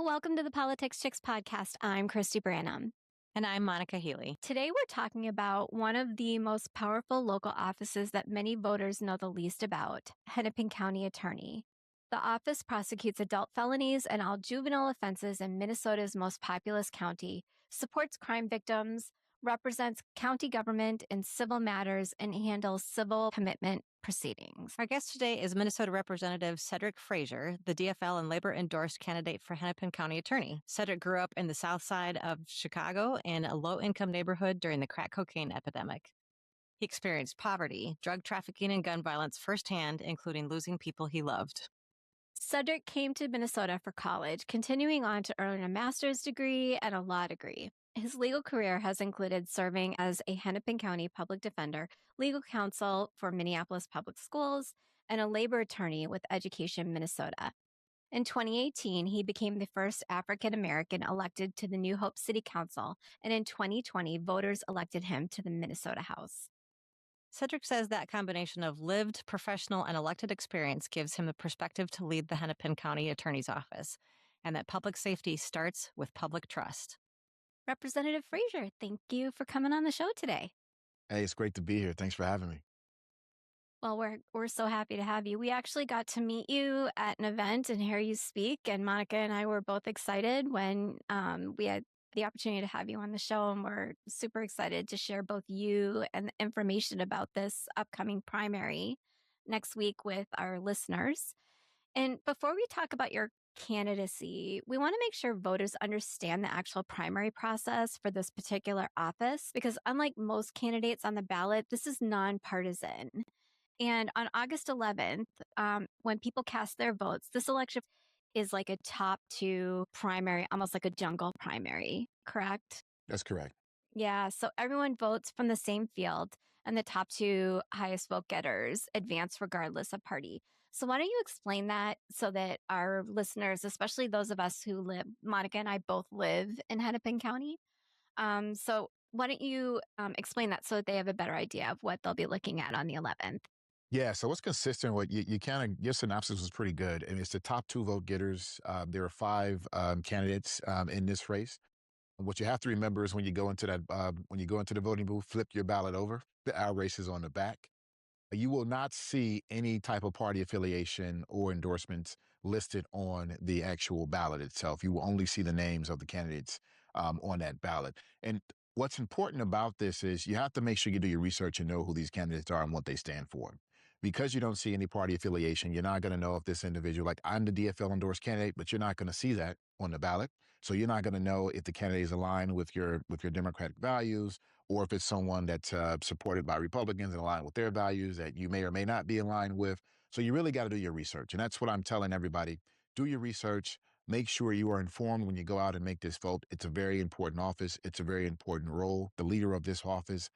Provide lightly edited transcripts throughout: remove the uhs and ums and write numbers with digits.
Welcome to the Politics Chicks podcast. I'm Christy Branham. And I'm Monica Healy. Today we're talking about one of the most powerful local offices that many voters know the least about, Hennepin County Attorney. The office prosecutes adult felonies and all juvenile offenses in Minnesota's most populous county, supports crime victims, represents county government in civil matters, and handles civil commitment proceedings. Our guest today is Minnesota Representative Cedrick Frazier, the DFL and labor-endorsed candidate for Hennepin County Attorney. Cedrick grew up in the south side of Chicago in a low-income neighborhood during the crack cocaine epidemic. He experienced poverty, drug trafficking, and gun violence firsthand, including losing people he loved. Cedrick came to Minnesota for college, continuing on to earn a master's degree and a law degree. His legal career has included serving as a Hennepin County public defender, legal counsel for Minneapolis Public Schools, and a labor attorney with Education Minnesota. In 2018, he became the first African American elected to the New Hope City Council, and in 2020, voters elected him to the Minnesota House. Cedrick says that combination of lived, professional, and elected experience gives him the perspective to lead the Hennepin County Attorney's Office, and that public safety starts with public trust. Representative Frazier, thank you for coming on the show today. Hey, it's great to be here. Thanks for having me. Well, we're so happy to have you. We actually got to meet you at an event and hear you speak, and Monica and I were both excited when we had the opportunity to have you on the show, and we're super excited to share both you and the information about this upcoming primary next week with our listeners. And before we talk about your candidacy, we want to make sure voters understand the actual primary process for this particular office, because unlike most candidates on the ballot, this is nonpartisan. And on August 11th, when people cast their votes, this election is like a top two primary, almost like a jungle primary, correct? That's correct. Yeah, so everyone votes from the same field, and the top two highest vote getters advance regardless of party. So why don't you explain that so that our listeners, especially those of us who live, Monica and I both live in Hennepin County. So why don't you explain that so that they have a better idea of what they'll be looking at on the 11th? Yeah, so what's consistent with you kind of, your synopsis was pretty good. And it's the top two vote getters. There are five candidates in this race. What you have to remember is when you go into the voting booth, flip your ballot over. Our race is on the back. You will not see any type of party affiliation or endorsements listed on the actual ballot itself. You will only see the names of the candidates on that ballot. And what's important about this is you have to make sure you do your research and know who these candidates are and what they stand for. Because you don't see any party affiliation, you're not going to know if this individual, like I'm the DFL endorsed candidate, but you're not going to see that on the ballot. So you're not going to know if the candidate is aligned with your democratic values, or if it's someone that's supported by Republicans and aligned with their values that you may or may not be aligned with. So you really got to do your research. And that's what I'm telling everybody. Do your research. Make sure you are informed when you go out and make this vote. It's a very important office. It's a very important role. The leader of this office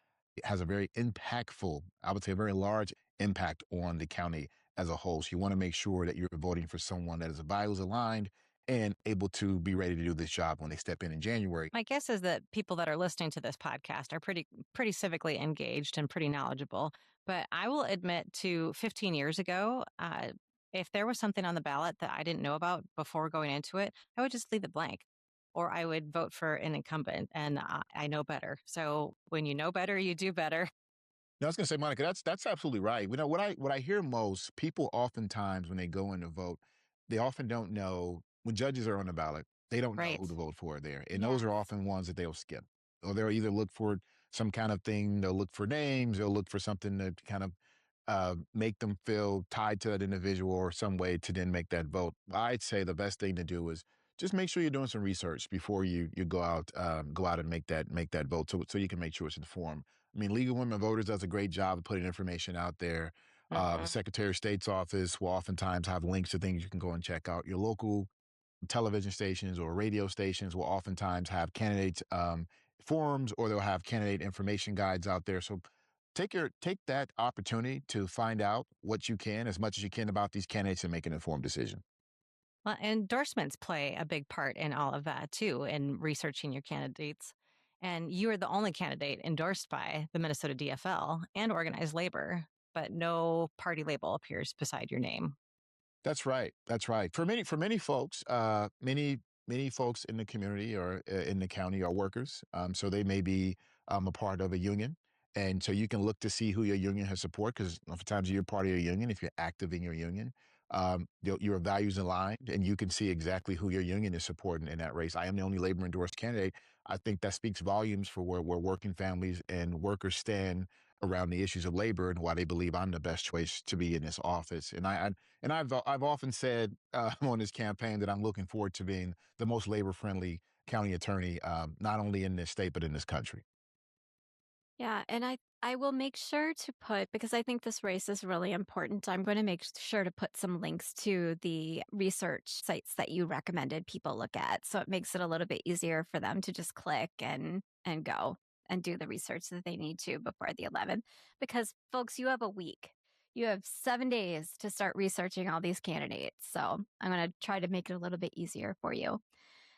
has a very impactful, I would say a very large impact on the county as a whole. So you want to make sure that you're voting for someone that is values aligned and able to be ready to do this job when they step in January. My guess is that people that are listening to this podcast are pretty civically engaged and pretty knowledgeable. But I will admit to 15 years ago, if there was something on the ballot that I didn't know about before going into it, I would just leave it blank. Or I would vote for an incumbent, and I know better. So when you know better, you do better. No, I was going to say, Monica, that's absolutely right. You know, what I hear most, people oftentimes when they go in to vote, they often don't know, when judges are on the ballot, they don't know who to vote for there. And those are often ones that they'll skip. Or they'll either look for some kind of thing, they'll look for names, they'll look for something to kind of make them feel tied to that individual or some way to then make that vote. I'd say the best thing to do is just make sure you're doing some research before you go out and make that vote, so you can make sure it's informed. I mean, League of Women Voters does a great job of putting information out there. The Secretary of State's office will oftentimes have links to things you can go and check out. Your local television stations or radio stations will oftentimes have candidates forums, or they'll have candidate information guides out there. So take that opportunity to find out what you can, as much as you can, about these candidates and make an informed decision. Well, endorsements play a big part in all of that, too, in researching your candidates. And you are the only candidate endorsed by the Minnesota DFL and organized labor, but no party label appears beside your name. That's right. For many folks, many many folks in the community or in the county are workers. So they may be a part of a union. And so you can look to see who your union has support because oftentimes you're part of your union if you're active in your union. Your values aligned, and you can see exactly who your union is supporting in that race. I am the only labor endorsed candidate. I think that speaks volumes for where working families and workers stand around the issues of labor and why they believe I'm the best choice to be in this office. I've often said on this campaign that I'm looking forward to being the most labor friendly county attorney, not only in this state but in this country. Yeah, and I will make sure to put because I think this race is really important. I'm going to make sure to put some links to the research sites that you recommended people look at, so it makes it a little bit easier for them to just click and go and do the research that they need to before the 11th. Because folks, you have a week. You have 7 days to start researching all these candidates. So I'm going to try to make it a little bit easier for you.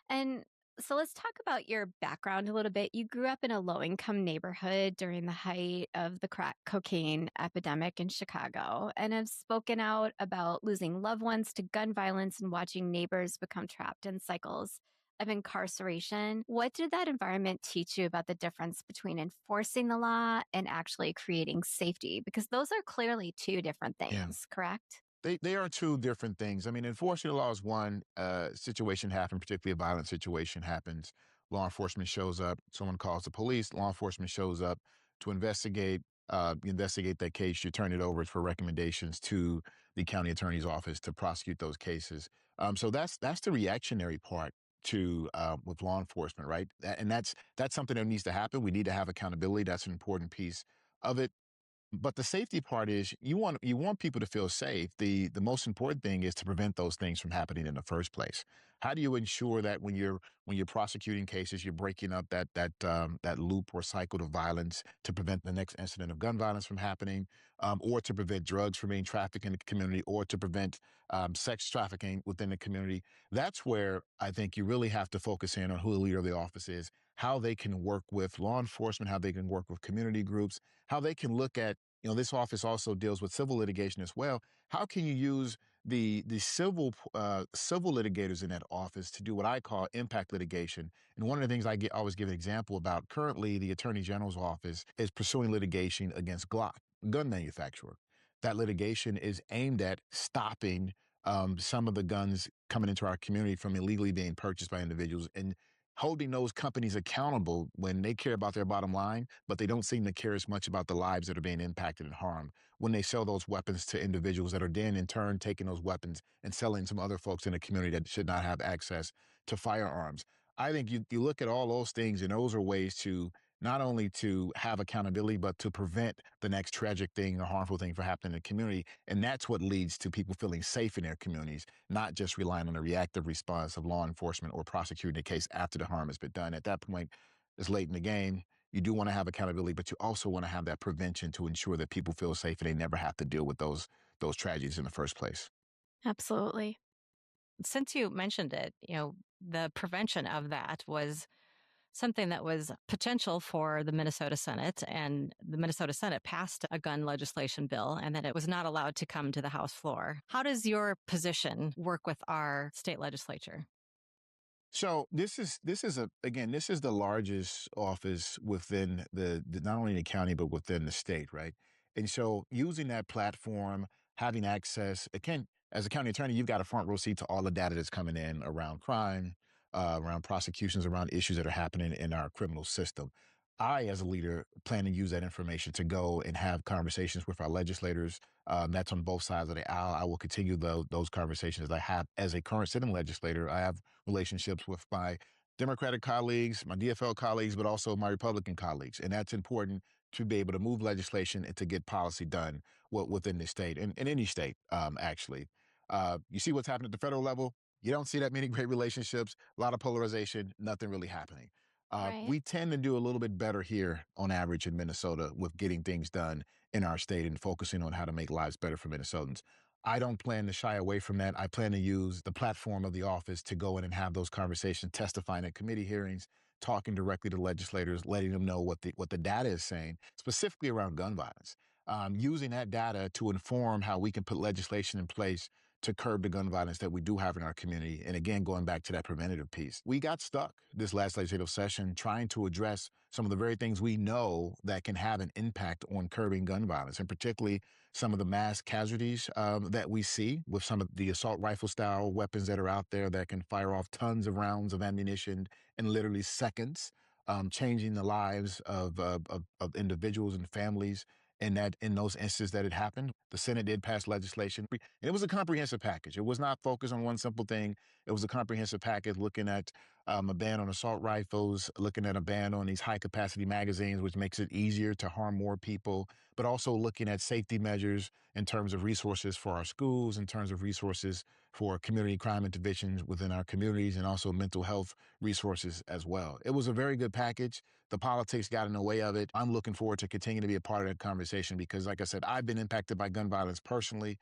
And so let's talk about your background a little bit. You grew up in a low income neighborhood during the height of the crack cocaine epidemic in Chicago and have spoken out about losing loved ones to gun violence and watching neighbors become trapped in cycles of incarceration. What did that environment teach you about the difference between enforcing the law and actually creating safety? Because those are clearly two different Yeah. things, correct? They are two different things. I mean, enforcing the law is one situation happens, particularly a violent situation happens. Law enforcement shows up. Someone calls the police. Law enforcement shows up to investigate. You investigate that case. You turn it over for recommendations to the county attorney's office to prosecute those cases. So that's the reactionary part to with law enforcement, right? And that's something that needs to happen. We need to have accountability. That's an important piece of it, but the safety part is you want people to feel safe. The most important thing is to prevent those things from happening in the first place. How do you ensure that when you're prosecuting cases, you're breaking up that loop or cycle of violence to prevent the next incident of gun violence from happening, or to prevent drugs from being trafficked in the community, or to prevent sex trafficking within the community? That's where I think you really have to focus in on who the leader of the office is, how they can work with law enforcement, how they can work with community groups, how they can look at, this office also deals with civil litigation as well. How can you use the civil litigators in that office to do what I call impact litigation? And one of the things always give an example about, currently the Attorney General's office is pursuing litigation against Glock, gun manufacturer. That litigation is aimed at stopping some of the guns coming into our community from illegally being purchased by individuals, and holding those companies accountable when they care about their bottom line, but they don't seem to care as much about the lives that are being impacted and harmed when they sell those weapons to individuals that are then in turn taking those weapons and selling some other folks in the community that should not have access to firearms. I think you look at all those things, and those are ways to not only to have accountability, but to prevent the next tragic thing or harmful thing from happening in the community. And that's what leads to people feeling safe in their communities, not just relying on the reactive response of law enforcement or prosecuting the case after the harm has been done. At that point, it's late in the game. You do want to have accountability, but you also want to have that prevention to ensure that people feel safe and they never have to deal with those tragedies in the first place. Absolutely. Since you mentioned it, the prevention of that was something that was potential for the Minnesota Senate, and the Minnesota Senate passed a gun legislation bill, and then it was not allowed to come to the House floor. How does your position work with our state legislature? So this is the largest office within the not only the county but within the state, right? And so using that platform, having access, again, as a county attorney, you've got a front row seat to all the data that's coming in around crime, around prosecutions, around issues that are happening in our criminal system. I, as a leader, plan to use that information to go and have conversations with our legislators. That's on both sides of the aisle. I will continue those conversations I have as a current sitting legislator. I have relationships with my Democratic colleagues, my DFL colleagues, but also my Republican colleagues. And that's important to be able to move legislation and to get policy done within the state and in any state, actually. You see what's happening at the federal level. You don't see that many great relationships, a lot of polarization, nothing really happening. Right. We tend to do a little bit better here on average in Minnesota with getting things done in our state and focusing on how to make lives better for Minnesotans. I don't plan to shy away from that. I plan to use the platform of the office to go in and have those conversations, testifying at committee hearings, talking directly to legislators, letting them know what the data is saying, specifically around gun violence. Using that data to inform how we can put legislation in place to curb the gun violence that we do have in our community. And again, going back to that preventative piece, we got stuck this last legislative session trying to address some of the very things we know that can have an impact on curbing gun violence, and particularly some of the mass casualties that we see with some of the assault rifle style weapons that are out there that can fire off tons of rounds of ammunition in literally seconds, changing the lives of individuals and families in those instances that it happened. The Senate did pass legislation, and it was a comprehensive package. It was not focused on one simple thing. It was a comprehensive package looking at a ban on assault rifles, looking at a ban on these high capacity magazines, which makes it easier to harm more people, but also looking at safety measures in terms of resources for our schools, in terms of resources for community crime interventions within our communities, and also mental health resources as well. It was a very good package. The politics got in the way of it. I'm looking forward to continuing to be a part of that conversation because, like I said, I've been impacted by gun violence personally.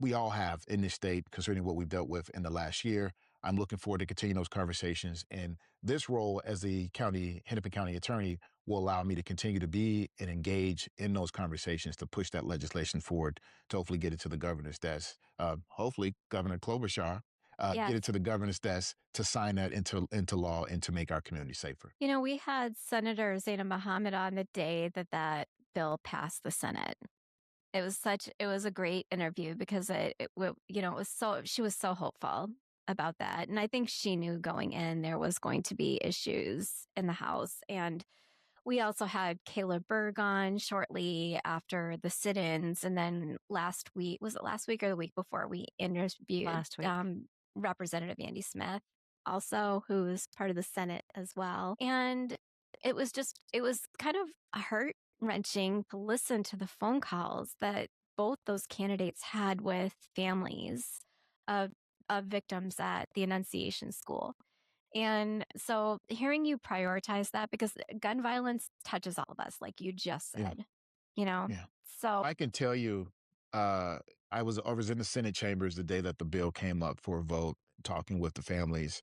We all have in this state, concerning what we've dealt with in the last year. I'm looking forward to continuing those conversations. And this role as the Hennepin County Attorney will allow me to continue to be and engage in those conversations to push that legislation forward to hopefully get it to the governor's desk. Hopefully, Governor Klobuchar get Yes. it to the governor's desk to sign that into law and to make our community safer. You know, we had Senator Zaina Mohammed on the day that that bill passed the Senate. It was a great interview because it was she was so hopeful about that. And I think she knew going in there was going to be issues in the House. And we also had Caleb Berg on shortly after the sit-ins. And then last week, was it last week or the week before, we interviewed Last week. Representative Andy Smith, also, who's part of the Senate as well. And it was kind of heart wrenching to listen to the phone calls that both those candidates had with families of, of victims at the Annunciation School. And so hearing you prioritize that, because gun violence touches all of us, like you just Yeah, said, you know? yeah. So, I can tell you, uh, I was in the Senate chambers the day that the bill came up for a vote, talking with the families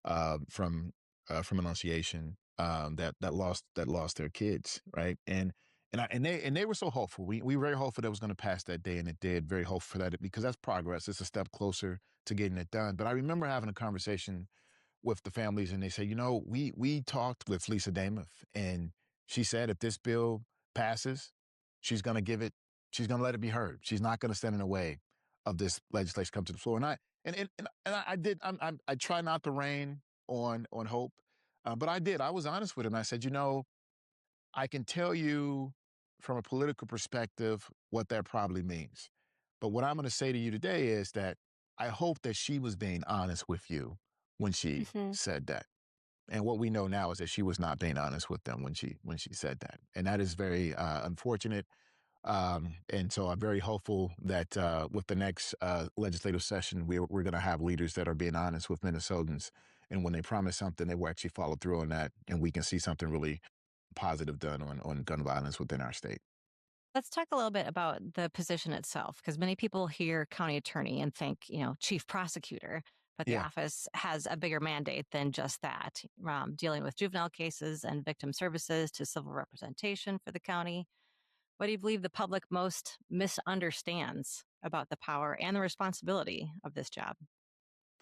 uh, from from Annunciation that lost their kids, right? And they were so hopeful. We were very hopeful that it was going to pass that day, and it did. Very hopeful for that because that's progress. It's a step closer to getting it done. But I remember having a conversation with the families, and they say, we talked with Lisa Damoth, and she said if this bill passes, she's going to give it, she's going to let it be heard. She's not going to stand in the way of this legislation come to the floor. And I did. I try not to rain on hope, but I did. I was honest with her, and I said, I can tell you from a political perspective what that probably means. But what I'm going to say to you today is that I hope that she was being honest with you when she mhm. said that. And what we know now is that she was not being honest with them when she said that, and that is very unfortunate. And so I'm very hopeful that with the next legislative session, we're going to have leaders that are being honest with Minnesotans, and when they promise something, they will actually follow through on that, and we can see something really positive done on gun violence within our state. Let's talk a little bit about the position itself, because many people hear county attorney and think, chief prosecutor, but the Yeah. office has a bigger mandate than just that, dealing with juvenile cases and victim services to civil representation for the county. What do you believe the public most misunderstands about the power and the responsibility of this job?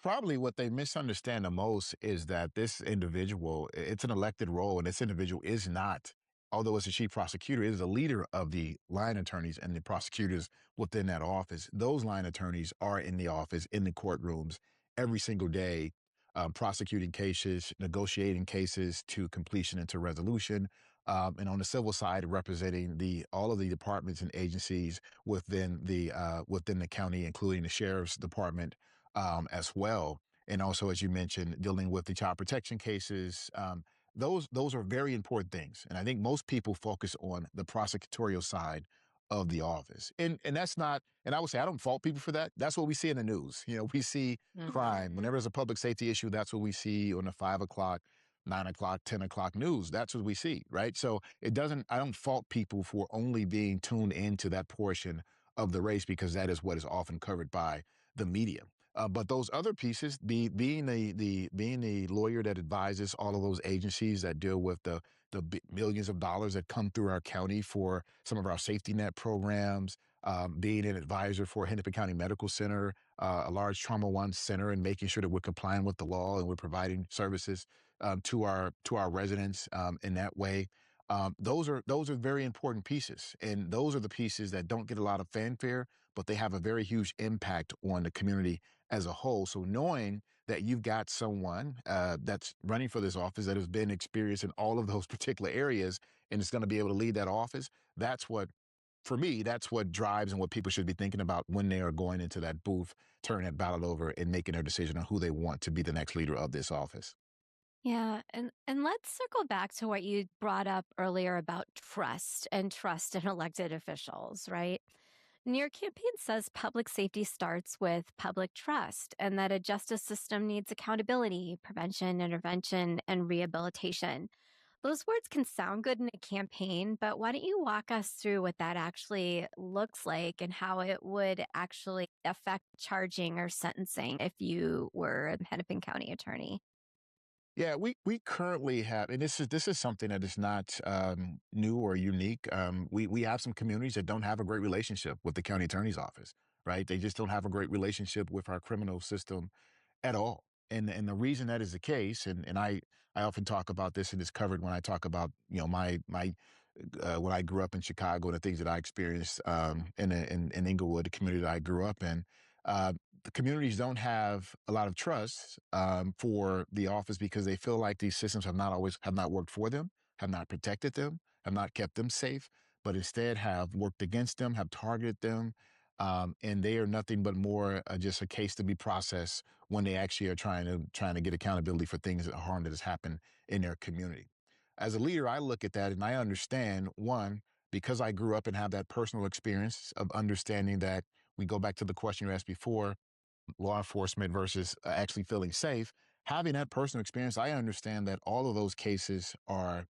Probably what they misunderstand the most is that this individual, it's an elected role, and this individual is not, although it's a chief prosecutor, is a leader of the line attorneys and the prosecutors within that office. Those line attorneys are in the office, in the courtrooms every single day, prosecuting cases, negotiating cases to completion and to resolution. And on the civil side, representing all of the departments and agencies within the county, including the sheriff's department as well. And also, as you mentioned, dealing with the child protection cases. Those are very important things. And I think most people focus on the prosecutorial side of the office. And that's not, and I would say I don't fault people for that. That's what we see in the news. We see crime. Mhm. Whenever there's a public safety issue, that's what we see on the 5 o'clock, 9 o'clock, 10 o'clock news. That's what we see, right? So I don't fault people for only being tuned into that portion of the race because that is what is often covered by the media. But those other pieces, being the lawyer that advises all of those agencies that deal with the millions of dollars that come through our county for some of our safety net programs, being an advisor for Hennepin County Medical Center, a large trauma one center and making sure that we're complying with the law and we're providing services to our residents in that way. Those are very important pieces, and those are the pieces that don't get a lot of fanfare, but they have a very huge impact on the community as a whole. So knowing that you've got someone that's running for this office that has been experienced in all of those particular areas and is going to be able to lead that office, that's what, for me, that's what drives and what people should be thinking about when they are going into that booth, turning that ballot over and making their decision on who they want to be the next leader of this office. Yeah, and let's circle back to what you brought up earlier about trust in elected officials, right? And your campaign says public safety starts with public trust and that a justice system needs accountability, prevention, intervention, and rehabilitation. Those words can sound good in a campaign, but why don't you walk us through what that actually looks like and how it would actually affect charging or sentencing if you were a Hennepin County attorney? Yeah, we currently have, and this is something that is not new or unique. We have some communities that don't have a great relationship with the county attorney's office, right? They just don't have a great relationship with our criminal system at all. And the reason that is the case, and I often talk about this, and it's covered when I talk about my when I grew up in Chicago and the things that I experienced in Inglewood, the community that I grew up in. Uh, the communities don't have a lot of trust for the office because they feel like these systems have not worked for them, have not protected them, have not kept them safe, but instead have worked against them, have targeted them, and they are nothing but more just a case to be processed when they actually are trying to get accountability for things that harm that has happened in their community. As a leader, I look at that and I understand, one, because I grew up and have that personal experience of understanding that, we go back to the question you asked before, law enforcement versus actually feeling safe. Having that personal experience, I understand that all of those cases are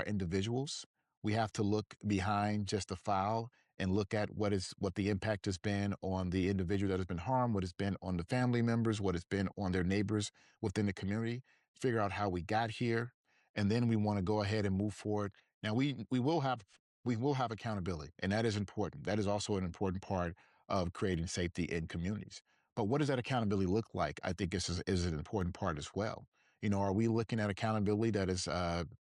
individuals. We have to look behind just the file and look at what the impact has been on the individual that has been harmed, what has been on the family members, what has been on their neighbors within the community, figure out how we got here, and then we want to go ahead and move forward. Now we will have accountability, and that is important. That is also an important part of creating safety in communities. But what does that accountability look like? I think is an important part as well. Are we looking at accountability that is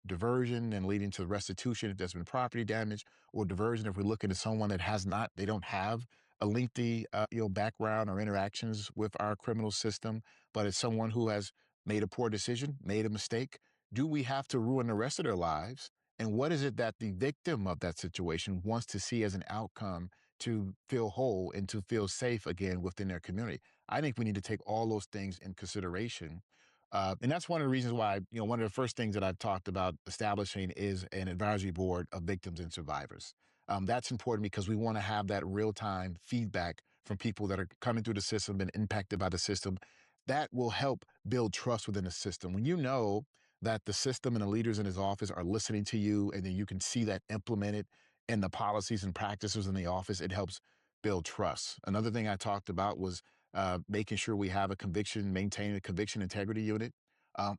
diversion and leading to restitution if there's been property damage, or diversion if we're looking at someone that they don't have a lengthy, background or interactions with our criminal system, but it's someone who has made a poor decision, made a mistake? Do we have to ruin the rest of their lives? And what is it that the victim of that situation wants to see as an outcome to feel whole and to feel safe again within their community? I think we need to take all those things in consideration. And that's one of the reasons why, one of the first things that I've talked about establishing is an advisory board of victims and survivors. That's important because we want to have that real time feedback from people that are coming through the system, been impacted by the system. That will help build trust within the system. When you know that the system and the leaders in his office are listening to you, and then you can see that implemented in the policies and practices in the office, it helps build trust. Another thing I talked about was making sure we have maintaining a conviction integrity unit.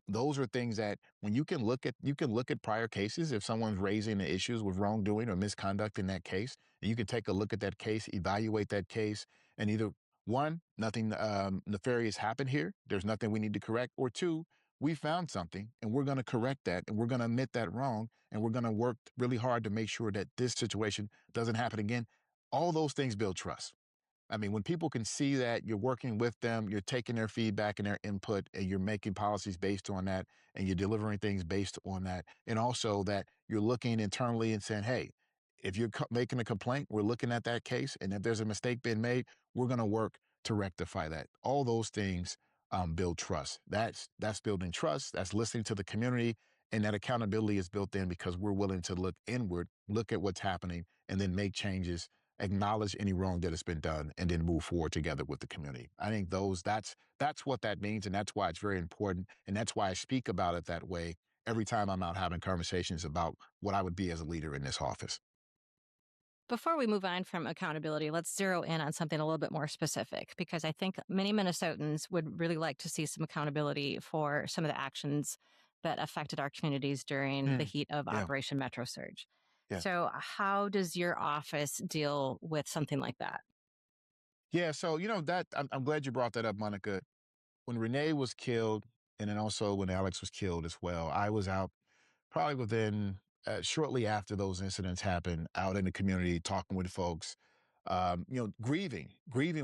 Those are things that when you can look at prior cases. If someone's raising the issues with wrongdoing or misconduct in that case, and you can take a look at that case, evaluate that case, and either one, nothing nefarious happened here. There's nothing we need to correct, or two, we found something and we're going to correct that and we're going to admit that wrong and we're going to work really hard to make sure that this situation doesn't happen again. All those things build trust. I mean, when people can see that you're working with them, you're taking their feedback and their input, and you're making policies based on that, and you're delivering things based on that, and also that you're looking internally and saying, hey, if you're making a complaint, we're looking at that case, and if there's a mistake being made, we're going to work to rectify that. All those things build trust. That's building trust. That's listening to the community, and that accountability is built in because we're willing to look inward, look at what's happening, and then make changes, acknowledge any wrong that has been done, and then move forward together with the community. I think that's what that means, and that's why it's very important, and that's why I speak about it that way every time I'm out having conversations about what I would be as a leader in this office. Before we move on from accountability, let's zero in on something a little bit more specific, because I think many Minnesotans would really like to see some accountability for some of the actions that affected our communities during the Mm, heat of yeah, Operation Metro Surge. yeah. So, how does your office deal with something like that? Yeah, so that I'm glad you brought that up, Monica. When Renee was killed, and then also when Alex was killed as well, I was out probably within shortly after those incidents happened, out in the community talking with folks, grieving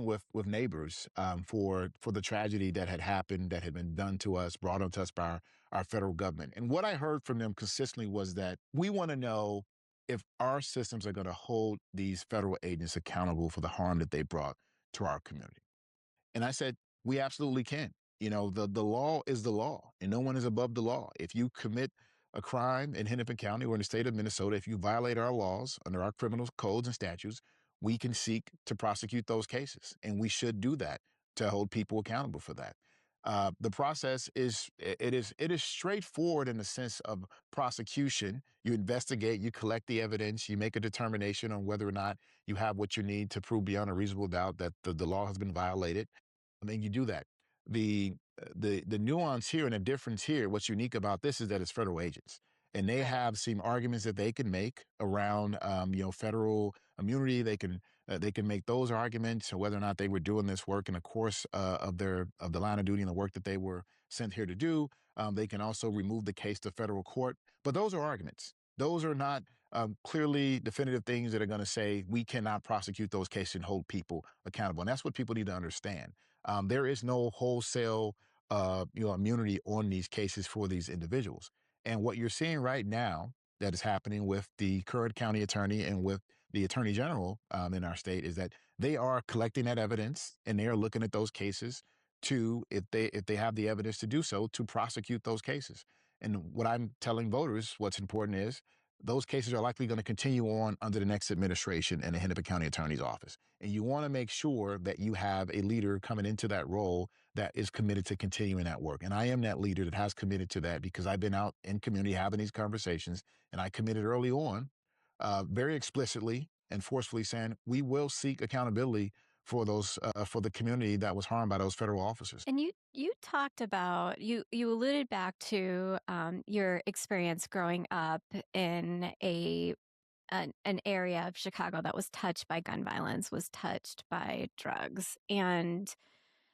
with neighbors for the tragedy that had happened, that had been done to us, brought onto us by our federal government. And what I heard from them consistently was that we want to know if our systems are going to hold these federal agents accountable for the harm that they brought to our community. And I said, we absolutely can. The law is the law, and no one is above the law. If you commit a crime in Hennepin County or in the state of Minnesota, if you violate our laws under our criminal codes and statutes, we can seek to prosecute those cases, and we should do that to hold people accountable for that. The process is straightforward in the sense of prosecution. You investigate, you collect the evidence, you make a determination on whether or not you have what you need to prove beyond a reasonable doubt that the law has been violated. I mean, you do that. The nuance here and the difference here, what's unique about this is that it's federal agents, and they Right. have some arguments that they can make around, federal immunity. They can make those arguments, or whether or not they were doing this work in the course of the line of duty and the work that they were sent here to do. They can also remove the case to federal court, but those are arguments. Those are not clearly definitive things that are going to say we cannot prosecute those cases and hold people accountable. And that's what people need to understand. There is no wholesale, immunity on these cases for these individuals. And what you're seeing right now that is happening with the current county attorney and with the attorney general in our state is that they are collecting that evidence, and they are looking at those cases to, if they have the evidence to do so, to prosecute those cases. And what I'm telling voters, what's important is those cases are likely going to continue on under the next administration and the Hennepin County Attorney's office. And you want to make sure that you have a leader coming into that role that is committed to continuing that work. And I am that leader that has committed to that, because I've been out in community having these conversations, and I committed early on, very explicitly and forcefully, saying we will seek accountability for those for the community that was harmed by those federal officers. And you talked about you alluded back to your experience growing up in an area of Chicago that was touched by gun violence, was touched by drugs, and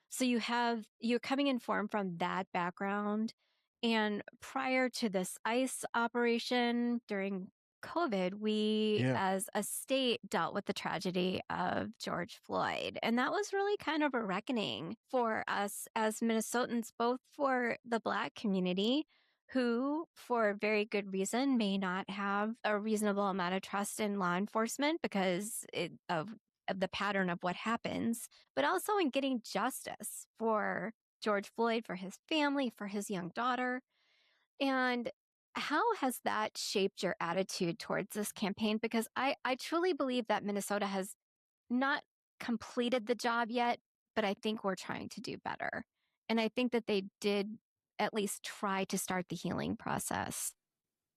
so you're coming informed from that background. And prior to this ICE operation during COVID, we Yeah. as a state dealt with the tragedy of George Floyd. And that was really kind of a reckoning for us as Minnesotans, both for the Black community, who, for very good reason, may not have a reasonable amount of trust in law enforcement because of the pattern of what happens, but also in getting justice for George Floyd, for his family, for his young daughter. And how has that shaped your attitude towards this campaign? Because I truly believe that Minnesota has not completed the job yet, but I think we're trying to do better. And I think that they did at least try to start the healing process.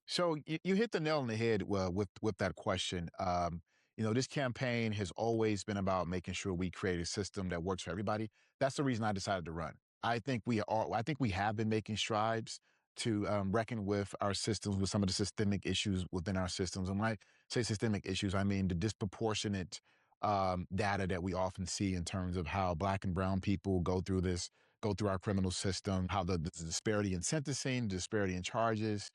So you hit the nail on the head with that question. This campaign has always been about making sure we create a system that works for everybody. That's the reason I decided to run. I think we have been making strides to reckon with our systems, with some of the systemic issues within our systems. And when I say systemic issues, I mean the disproportionate data that we often see in terms of how Black and brown people go through our criminal system, how the disparity in sentencing, disparity in charges,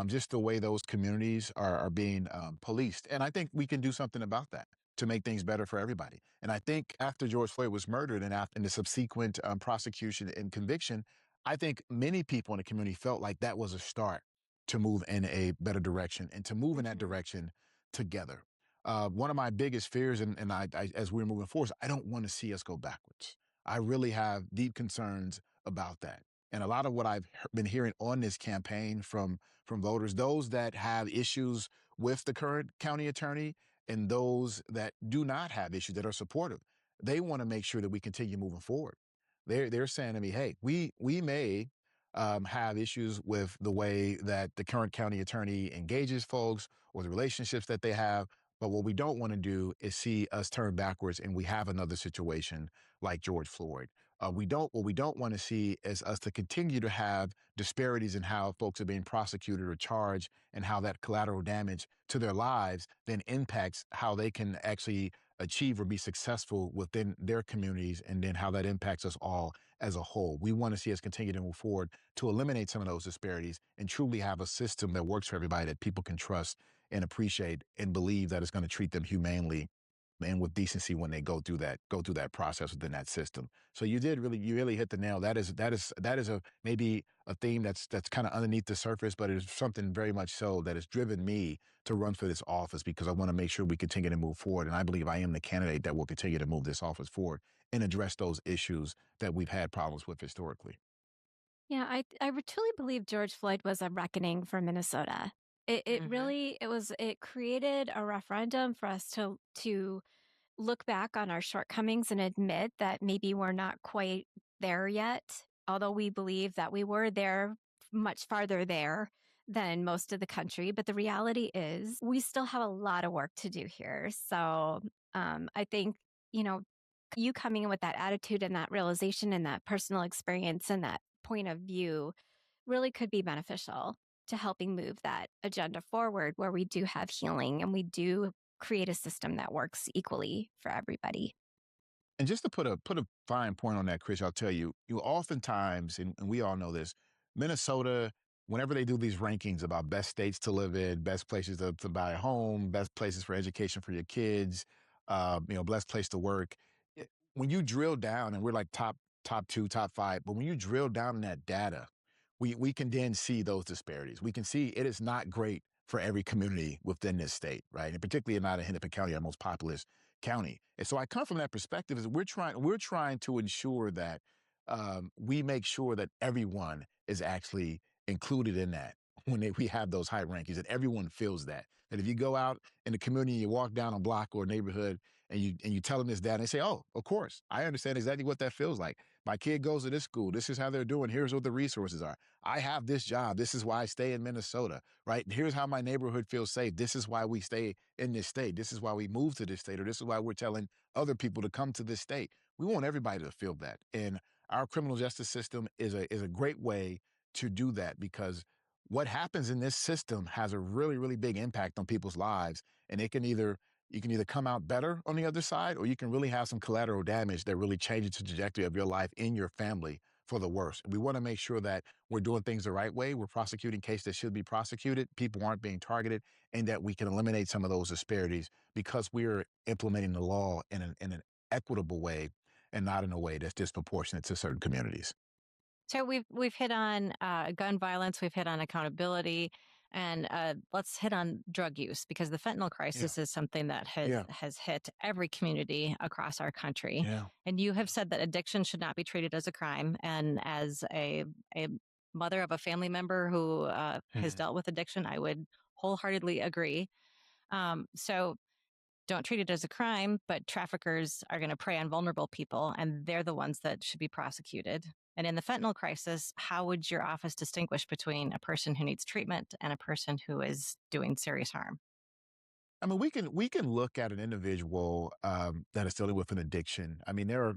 just the way those communities are being policed. And I think we can do something about that to make things better for everybody. And I think after George Floyd was murdered, and after the subsequent prosecution and conviction, I think many people in the community felt like that was a start to move in a better direction, and to move in that Mhm. direction together. One of my biggest fears, and as we're moving forward, is I don't want to see us go backwards. I really have deep concerns about that. And a lot of what I've been hearing on this campaign from voters, those that have issues with the current county attorney and those that do not have issues, that are supportive, they want to make sure that we continue moving forward. They're saying to me, hey, we may have issues with the way that the current county attorney engages folks, or the relationships that they have. But what we don't want to do is see us turn backwards and we have another situation like George Floyd. What we don't want to see is us to continue to have disparities in how folks are being prosecuted or charged, and how that collateral damage to their lives then impacts how they can actually achieve or be successful within their communities, and then how that impacts us all as a whole. We want to see us continue to move forward to eliminate some of those disparities and truly have a system that works for everybody, that people can trust and appreciate and believe that it's going to treat them humanely and with decency when they go through that process within that system. So you really hit the nail. That is a maybe a theme that's kind of underneath the surface, but it is something very much so that has driven me to run for this office, because I want to make sure we continue to move forward. And I believe I am the candidate that will continue to move this office forward and address those issues that we've had problems with historically. Yeah, I truly believe George Floyd was a reckoning for Minnesota. It Hmm. really it created a referendum for us to look back on our shortcomings and admit that maybe we're not quite there yet, although we believe that we were there, much farther there than most of the country. But the reality is, we still have a lot of work to do here. So I think, you know, you coming in with that attitude and that realization and that personal experience and that point of view really could be beneficial to helping move that agenda forward, where we do have healing and we do create a system that works equally for everybody. And just to put a fine point on that, Chris, I'll tell you, you oftentimes, and we all know this, Minnesota, whenever they do these rankings about best states to live in, best places to buy a home, best places for education for your kids, best place to work. When you drill down, and we're like top two, top five, but when you drill down in that data, we can then see those disparities. We can see it is not great for every community within this state, right? And particularly not in Hennepin County, our most populous county. And so I come from that perspective, is we're trying to ensure that we make sure that everyone is actually included in that when we have those high rankings, that everyone feels that if you go out in the community, you walk down a block or a neighborhood, and you tell them this data, and they say, oh, of course, I understand exactly what that feels like. My kid goes to this school. This is how they're doing. Here's what the resources are. I have this job. This is why I stay in Minnesota, right? And here's how my neighborhood feels safe. This is why we stay in this state. This is why we moved to this state, or this is why we're telling other people to come to this state. We want everybody to feel that. And our criminal justice system is a great way to do that, because what happens in this system has a really, really big impact on people's lives. And you can either come out better on the other side, or you can really have some collateral damage that really changes the trajectory of your life in your family for the worse. We want to make sure that we're doing things the right way. We're prosecuting cases that should be prosecuted. People aren't being targeted, and that we can eliminate some of those disparities because we're implementing the law in an equitable way, and not in a way that's disproportionate to certain communities. So we've hit on gun violence, we've hit on accountability, and let's hit on drug use, because the fentanyl Yeah. crisis is something that Yeah. has hit every community across our country. Yeah. And you have said that addiction should not be treated as a crime. And as a mother of a family member who has Mhm. dealt with addiction, I would wholeheartedly agree. So don't treat it as a crime, but traffickers are going to prey on vulnerable people, and they're the ones that should be prosecuted. And in the fentanyl crisis, how would your office distinguish between a person who needs treatment and a person who is doing serious harm? I mean, we can look at an individual that is dealing with an addiction. I mean, there are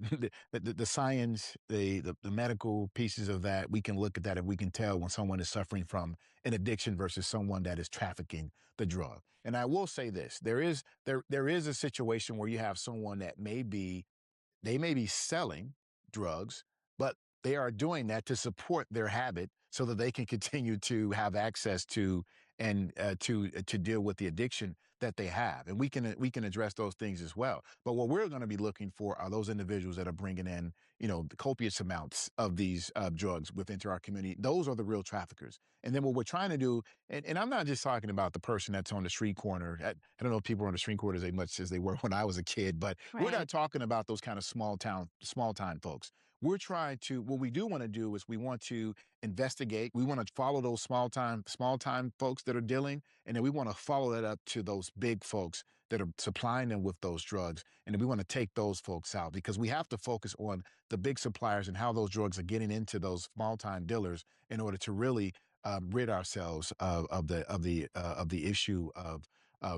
the science, the medical pieces of that. We can look at that, and we can tell when someone is suffering from an addiction versus someone that is trafficking the drug. And I will say this: there is a situation where you have someone that they may be selling drugs, but they are doing that to support their habit so that they can continue to have access to and to deal with the addiction that they have. And we can address those things as well. But what we're going to be looking for are those individuals that are bringing in, the copious amounts of these drugs within to our community. Those are the real traffickers. And then what we're trying to do, and I'm not just talking about the person that's on the street corner. I don't know if people are on the street corners as much as they were when I was a kid, but we're Right. not talking about those kind of small time folks. What we do want to do is we want to investigate. We want to follow those small time folks that are dealing, and then we want to follow that up to those big folks that are supplying them with those drugs. And then we want to take those folks out, because we have to focus on the big suppliers and how those drugs are getting into those small time dealers in order to really rid ourselves of the issue of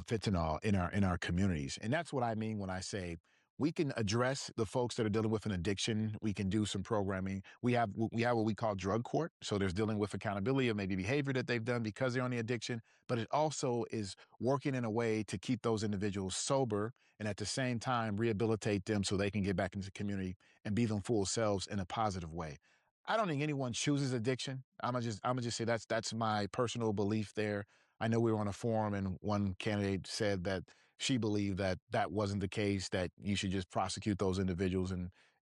fentanyl in our communities. And that's what I mean when I say we can address the folks that are dealing with an addiction. We can do some programming. We have what we call drug court. So there's dealing with accountability of maybe behavior that they've done because they're on the addiction, but it also is working in a way to keep those individuals sober and at the same time rehabilitate them so they can get back into the community and be them full selves in a positive way. I don't think anyone chooses addiction. I'm gonna just say that's my personal belief there. I know we were on a forum and one candidate said that she believed that that wasn't the case, that you should just prosecute those individuals.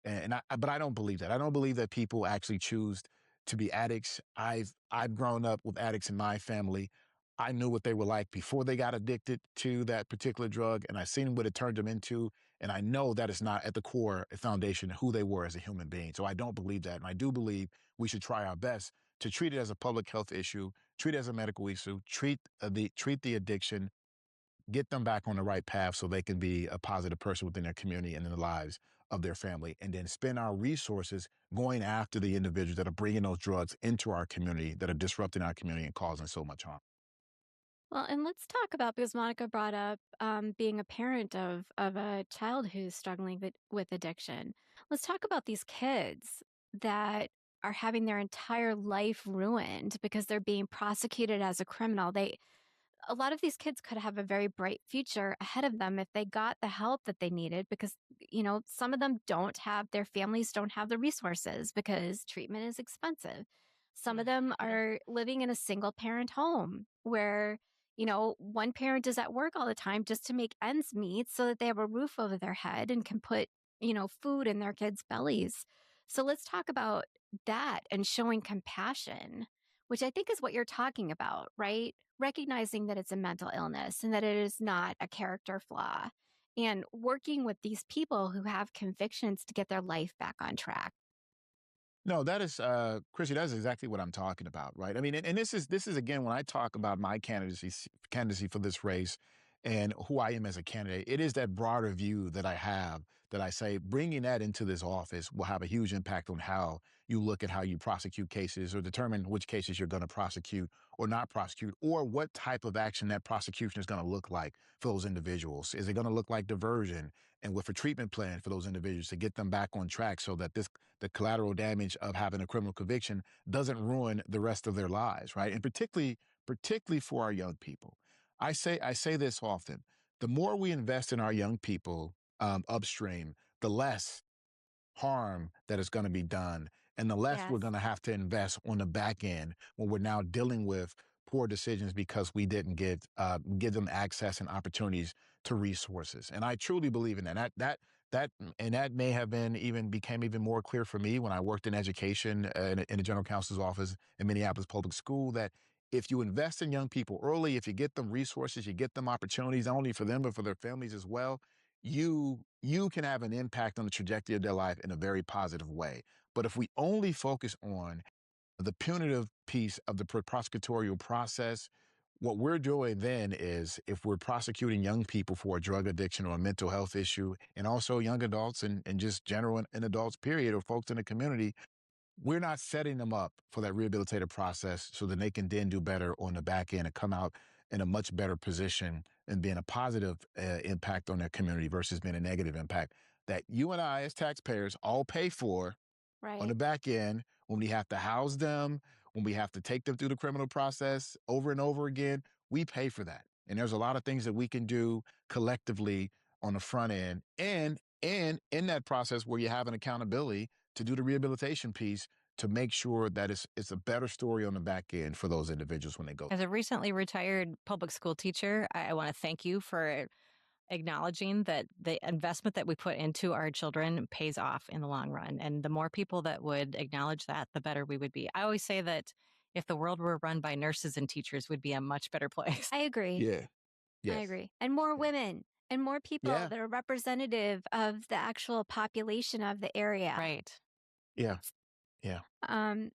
But I don't believe that. I don't believe that people actually choose to be addicts. I've grown up with addicts in my family. I knew what they were like before they got addicted to that particular drug, and I seen what it turned them into. And I know that is not at the core foundation who they were as a human being. So I don't believe that. And I do believe we should try our best to treat it as a public health issue, treat it as a medical issue, treat the addiction, get them back on the right path so they can be a positive person within their community and in the lives of their family, and then spend our resources going after the individuals that are bringing those drugs into our community, that are disrupting our community and causing so much harm. Well, and let's talk about, because Monica brought up being a parent of a child who's struggling with addiction. Let's talk about these kids that are having their entire life ruined because they're being prosecuted as a criminal. A lot of these kids could have a very bright future ahead of them if they got the help that they needed, because some of them their families don't have the resources because treatment is expensive. Some of them are living in a single parent home where one parent is at work all the time just to make ends meet so that they have a roof over their head and can put food in their kids' bellies. So let's talk about that and showing compassion, which I think is what you're talking about, right? Recognizing that it's a mental illness and that it is not a character flaw, and working with these people who have convictions to get their life back on track. No, that is, Chrissy, that's exactly what I'm talking about, right? I mean, and this is again, when I talk about my candidacy for this race and who I am as a candidate, it is that broader view that I have, that I say bringing that into this office will have a huge impact on how you look at how you prosecute cases or determine which cases you're going to prosecute or not prosecute, or what type of action that prosecution is going to look like for those individuals. Is it going to look like diversion and with a treatment plan for those individuals to get them back on track so that the collateral damage of having a criminal conviction doesn't ruin the rest of their lives, right? And particularly for our young people. I say this often. The more we invest in our young people upstream, the less harm that is going to be done, and the less we're Yes. going to have to invest on the back end when we're now dealing with poor decisions because we didn't give them access and opportunities to resources. And I truly believe in that. That may have been even became even more clear for me when I worked in education in the general counsel's office in Minneapolis Public School, that if you invest in young people early, if you get them resources, you get them opportunities, not only for them but for their families as well, you can have an impact on the trajectory of their life in a very positive way. But if we only focus on the punitive piece of the prosecutorial process, what we're doing then is, if we're prosecuting young people for a drug addiction or a mental health issue, and also young adults and just general and adults, period, or folks in the community, we're not setting them up for that rehabilitative process so that they can then do better on the back end and come out in a much better position and being a positive impact on their community versus being a negative impact that you and I, as taxpayers, all pay for on the Right. back end, when we have to house them, when we have to take them through the criminal process over and over again. We pay for that. And there's a lot of things that we can do collectively on the front end, and in that process where you have an accountability to do the rehabilitation piece, to make sure that it's a better story on the back end for those individuals when they go. As a recently retired public school teacher, I want to thank you for acknowledging that the investment that we put into our children pays off in the long run. And the more people that would acknowledge that, the better we would be. I always say that if the world were run by nurses and teachers, would be a much better place. I agree. Yeah. I Yes. agree. And more Yeah. women and more people Yeah. that are representative of the actual population of the area. Right. Yeah. Yeah. Um,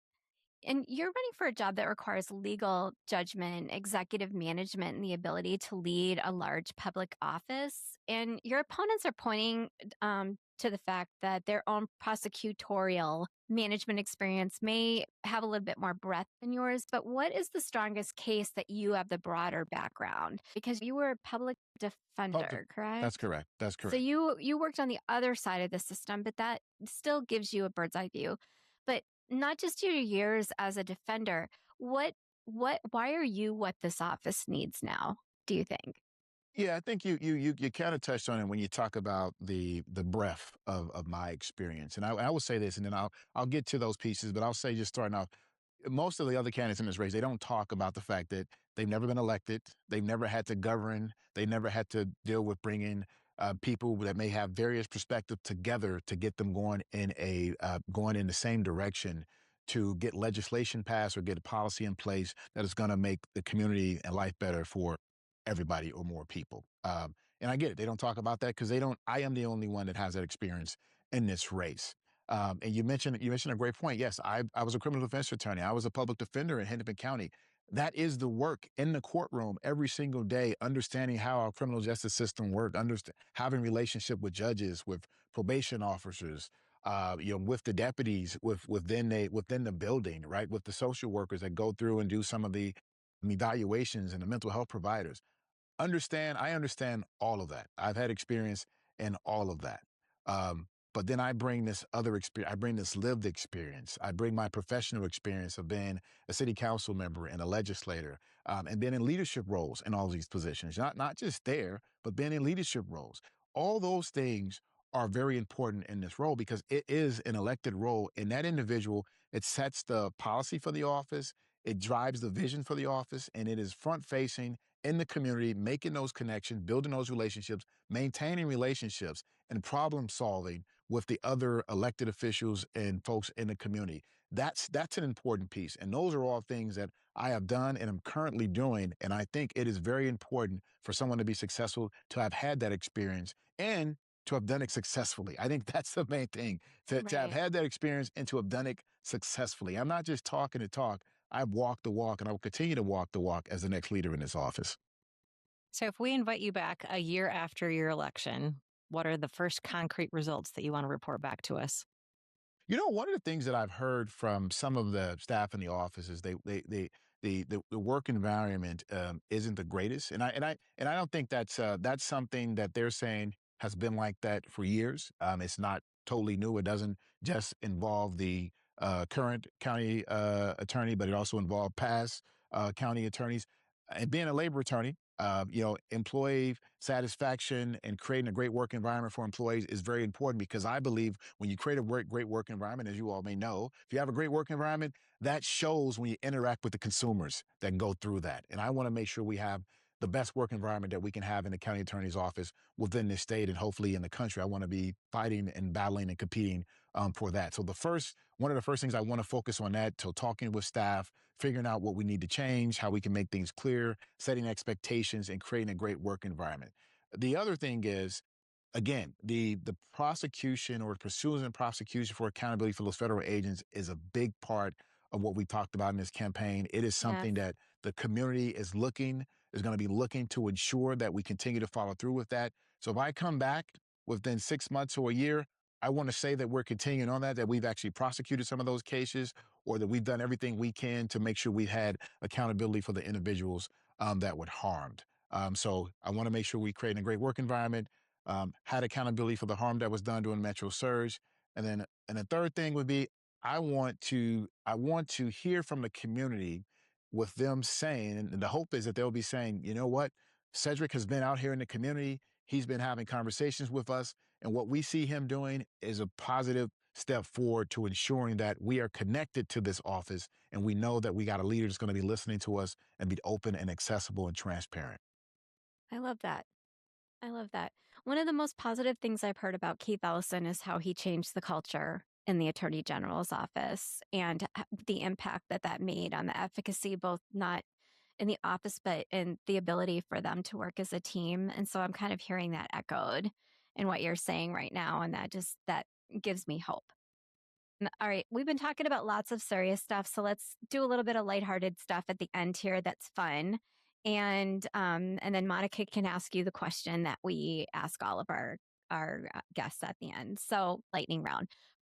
And you're running for a job that requires legal judgment, executive management, and the ability to lead a large public office. And your opponents are pointing to the fact that their own prosecutorial management experience may have a little bit more breadth than yours. But what is the strongest case that you have the broader background? Because you were a public defender, That's correct? correct. That's So correct. you worked on the other side of the system, but that still gives you a bird's eye view. But not just your years as a defender, what why are you what this office needs now, do you think? Yeah, I think you kind of touched on it when you talk about the breadth of my experience, and I will say this, and then I'll get to those pieces, but I'll say just starting off, most of the other candidates in this race, they don't talk about the fact that they've never been elected, they've never had to govern, they never had to deal with bringing people that may have various perspectives together to get them going in the same direction to get legislation passed or get a policy in place that is going to make the community and life better for everybody or more people. And I get it. They don't talk about that because they don't. I am the only one that has that experience in this race. And you mentioned a great point. Yes, I was a criminal defense attorney. I was a public defender in Hennepin County. That is the work in the courtroom every single day, understanding how our criminal justice system works, having relationship with judges, with probation officers, with the deputies, within the building, right, with the social workers that go through and do some of the evaluations and the mental health providers. I understand all of that. I've had experience in all of that. But then I bring this other experience. I bring this lived experience. I bring my professional experience of being a city council member and a legislator, and being in leadership roles in all these positions. Not just there, but being in leadership roles. All those things are very important in this role because it is an elected role. And that individual, it sets the policy for the office. It drives the vision for the office, and it is front facing in the community, making those connections, building those relationships, maintaining relationships, and problem solving with the other elected officials and folks in the community. That's an important piece. And those are all things that I have done and am currently doing. And I think it is very important for someone to be successful to have had that experience and to have done it successfully. I think that's the main thing, to have Right. had that experience and to have done it successfully. I'm not just talking to talk. I've walked the walk and I will continue to walk the walk as the next leader in this office. So, if we invite you back a year after your election, what are the first concrete results that you want to report back to us? One of the things that I've heard from some of the staff in the office is the work environment isn't the greatest, and I don't think that's something that they're saying has been like that for years. It's not totally new. It doesn't just involve the current county attorney, but it also involved past county attorneys. And being a labor attorney, employee satisfaction and creating a great work environment for employees is very important because I believe when you create a great work environment, as you all may know, if you have a great work environment, that shows when you interact with the consumers that go through that. And I want to make sure we have the best work environment that we can have in the county attorney's office within this state and hopefully in the country. I want to be fighting and battling and competing for that. So one of the first things I want to focus on that, so talking with staff, figuring out what we need to change, how we can make things clear, setting expectations, and creating a great work environment. The other thing is, again, the prosecution or pursuing and prosecution for accountability for those federal agents is a big part of what we talked about in this campaign. It is Yes. something that the community is going to be looking to ensure that we continue to follow through with that. So if I come back within 6 months or a year, I want to say that we're continuing on that we've actually prosecuted some of those cases or that we've done everything we can to make sure we've had accountability for the individuals that were harmed. So I want to make sure we create a great work environment, had accountability for the harm that was done during Metro Surge. And the third thing would be I want to hear from the community with them saying, and the hope is that they'll be saying, you know what, Cedrick has been out here in the community. He's been having conversations with us. And what we see him doing is a positive step forward to ensuring that we are connected to this office and we know that we got a leader that's going to be listening to us and be open and accessible and transparent. I love that. I love that. One of the most positive things I've heard about Keith Ellison is how he changed the culture in the Attorney General's office and the impact that that made on the efficacy, both not in the office, but in the ability for them to work as a team. And so I'm kind of hearing that echoed in what you're saying right now. And that gives me hope. All right, we've been talking about lots of serious stuff, so let's do a little bit of lighthearted stuff at the end here that's fun. And then Monica can ask you the question that we ask all of our guests at the end. So, lightning round: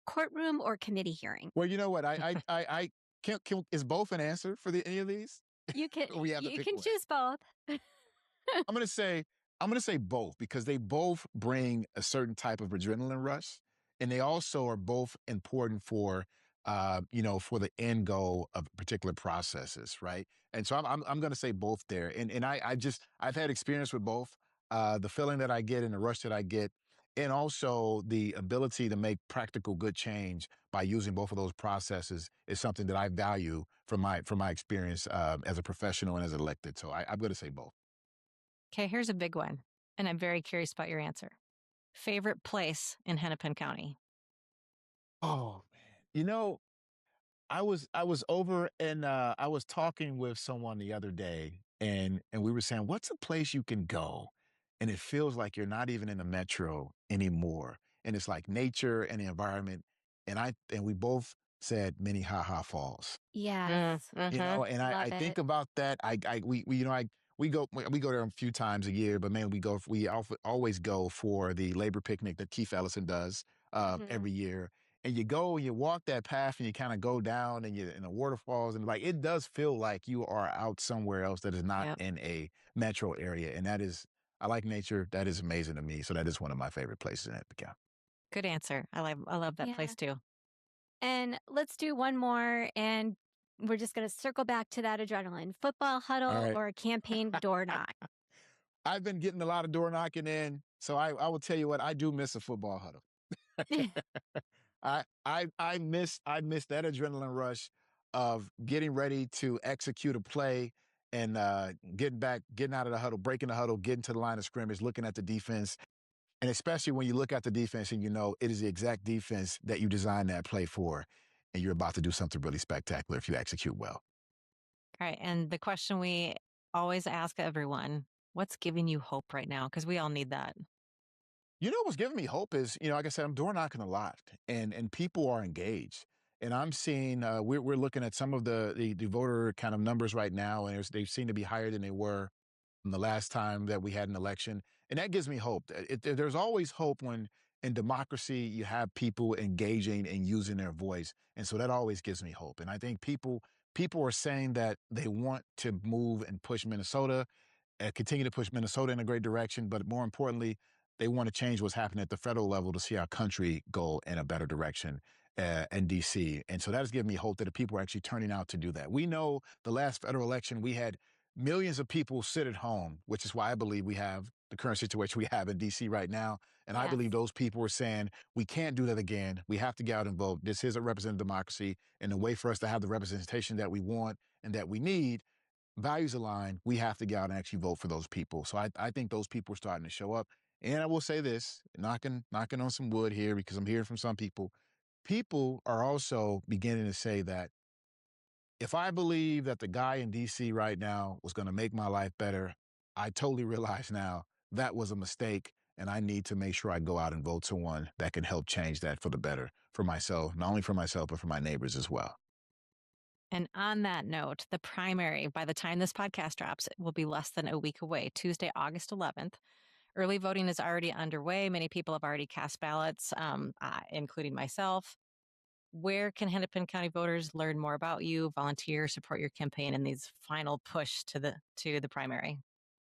courtroom or committee hearing? Well, you know what? I can is both an answer for any of these? You can Or we have to you pick can one. choose both. I'm gonna say both because they both bring a certain type of adrenaline rush, and they also are both important for for the end goal of particular processes, right? And so I'm gonna say both there. And I've had experience with both. The feeling that I get and the rush that I get, and also the ability to make practical good change by using both of those processes is something that I value from my experience as a professional and as elected. So I'm gonna say both. Okay, here's a big one, and I'm very curious about your answer. Favorite place in Hennepin County? Oh man. I was over and I was talking with someone the other day and we were saying, what's a place you can go? And it feels like you're not even in the metro anymore. And it's like nature and the environment. And we both said Minnehaha Falls. Yes, And I love think it. about that. We go there a few times a year, but man, always go for the labor picnic that Keith Ellison does Mhm. every year. And you go, and you walk that path, and you kind of go down, and you're in the waterfalls, and like it does feel like you are out somewhere else that is not Yep. in a metro area. And that is, I like nature. That is amazing to me. So that is one of my favorite places in Epic. Good answer. I love that Yeah. place too. And let's do one more, and we're just going to circle back to that adrenaline. Football All huddle right. or campaign door knock? I've been getting a lot of door knocking in, so I will tell you what, I do miss a football huddle. I miss that adrenaline rush of getting ready to execute a play and getting out of the huddle, breaking the huddle, getting to the line of scrimmage, looking at the defense. And especially when you look at the defense and you know it is the exact defense that you designed that play for, and you're about to do something really spectacular if you execute well. All right. And the question we always ask everyone, what's giving you hope right now? Because we all need that. What's giving me hope is, like I said, I'm door knocking a lot, and people are engaged, and I'm seeing we're looking at some of the voter kind of numbers right now, and they seem to be higher than they were from the last time that we had an election, and that gives me hope. There's always hope when in democracy you have people engaging and using their voice, and so that always gives me hope. And I think people are saying that they want to move and push Minnesota continue to push Minnesota in a great direction, but more importantly, they want to change what's happening at the federal level to see our country go in a better direction in DC. And so that has given me hope that the people are actually turning out to do that. We know the last federal election, we had millions of people sit at home, which is why I believe we have the current situation we have in DC right now. And I Yes. believe those people are saying, we can't do that again. We have to get out and vote. This is a representative democracy. And the way for us to have the representation that we want and that we need values align, we have to get out and actually vote for those people. So I think those people are starting to show up. And I will say this, knocking on some wood here because I'm hearing from some people. People are also beginning to say that if I believe that the guy in DC right now was going to make my life better, I totally realize now that was a mistake. And I need to make sure I go out and vote someone that can help change that for the better for myself, not only for myself, but for my neighbors as well. And on that note, the primary, by the time this podcast drops, it will be less than a week away, Tuesday, August 11th. Early voting is already underway. Many people have already cast ballots, including myself. Where can Hennepin County voters learn more about you, volunteer, support your campaign in these final push to the primary?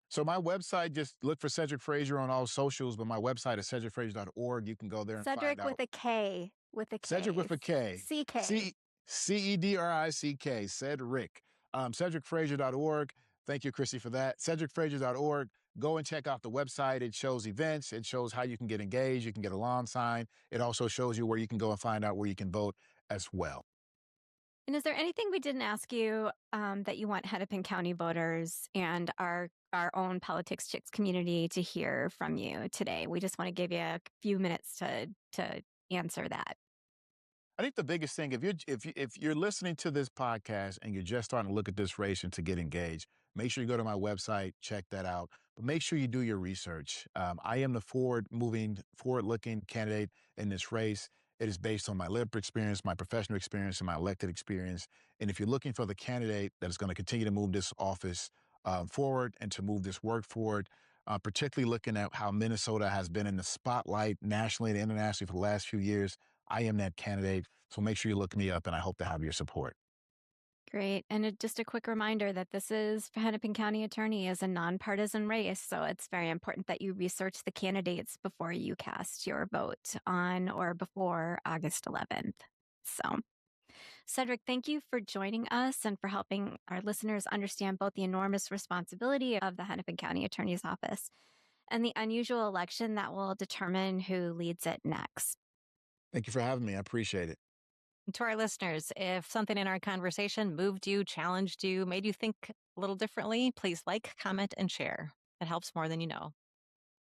So my website, just look for Cedrick Frazier on all socials, but my website is cedrickfrazier.org. You can go there and find Cedrick out. with a K. With a Cedrick K. with a K. CK. Cedrick. Cedrick. CedrickFrazier.org. Thank you, Chrissy, for that. CedrickFrazier.org. Go and check out the website. It shows events. It shows how you can get engaged. You can get a lawn sign. It also shows you where you can go and find out where you can vote as well. And is there anything we didn't ask you that you want Hennepin County voters and our own Politics Chicks community to hear from you today? We just want to give you a few minutes to answer that. I think the biggest thing, if you're listening to this podcast and you're just starting to look at this race and to get engaged, make sure you go to my website, check that out. But make sure you do your research. I am the forward-looking candidate in this race. It is based on my lived experience, my professional experience, and my elected experience. And if you're looking for the candidate that is going to continue to move this office forward and to move this work forward, particularly looking at how Minnesota has been in the spotlight nationally and internationally for the last few years, I am that candidate. So make sure you look me up, and I hope to have your support. Great. And just a quick reminder that this is Hennepin County Attorney is a nonpartisan race. So it's very important that you research the candidates before you cast your vote on or before August 11th. So, Cedrick, thank you for joining us and for helping our listeners understand both the enormous responsibility of the Hennepin County Attorney's Office and the unusual election that will determine who leads it next. Thank you for having me. I appreciate it. To our listeners, if something in our conversation moved you, challenged you, made you think a little differently, please like, comment, and share. It helps more than you know.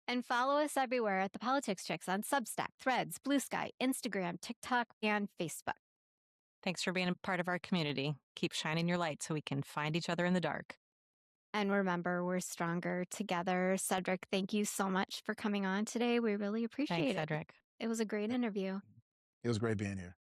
And follow us everywhere at The Politics Chicks on Substack, Threads, Blue Sky, Instagram, TikTok, and Facebook. Thanks for being a part of our community. Keep shining your light so we can find each other in the dark. And remember, we're stronger together. Cedrick, thank you so much for coming on today. We really appreciate Thanks, it. Cedrick. It was a great interview. It was great being here.